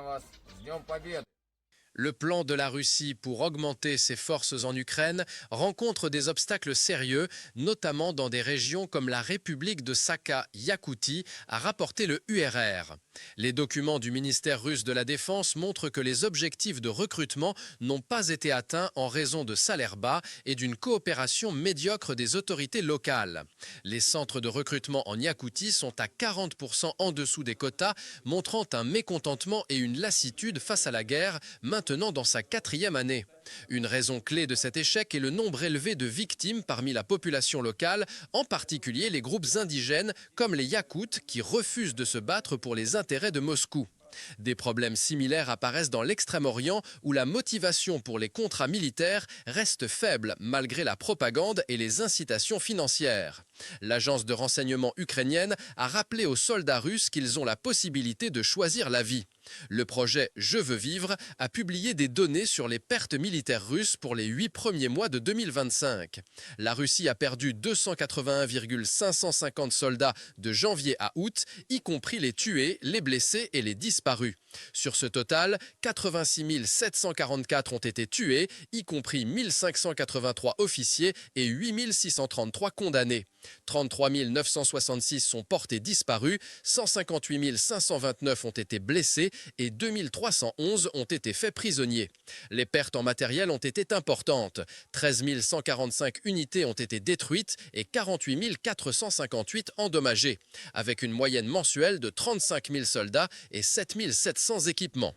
Поздравляем вас с Днем Победы! Le plan de la Russie pour augmenter ses forces en Ukraine rencontre des obstacles sérieux, notamment dans des régions comme la République de Sakha-Yakoutie, a rapporté le URR. Les documents du ministère russe de la Défense montrent que les objectifs de recrutement n'ont pas été atteints en raison de salaires bas et d'une coopération médiocre des autorités locales. Les centres de recrutement en Yakoutie sont à 40% en dessous des quotas, montrant un mécontentement et une lassitude face à la guerre, maintenant dans sa 4e année. Une raison clé de cet échec est le nombre élevé de victimes parmi la population locale, en particulier les groupes indigènes comme les Yakoutes qui refusent de se battre pour les intérêts de Moscou. Des problèmes similaires apparaissent dans l'Extrême-Orient où la motivation pour les contrats militaires reste faible malgré la propagande et les incitations financières. L'agence de renseignement ukrainienne a rappelé aux soldats russes qu'ils ont la possibilité de choisir la vie. Le projet Je veux vivre a publié des données sur les pertes militaires russes pour les 8 premiers mois de 2025. La Russie a perdu 281,550 soldats de janvier à août, y compris les tués, les blessés et les disparus. Sur ce total, 86 744 ont été tués, y compris 1583 officiers et 8 633 condamnés. 33 966 sont portés disparus, 158 529 ont été blessés et 2311 ont été faits prisonniers. Les pertes en matériel ont été importantes. 13 145 unités ont été détruites et 48 458 endommagées, avec une moyenne mensuelle de 35 000 soldats et 7 700 équipements.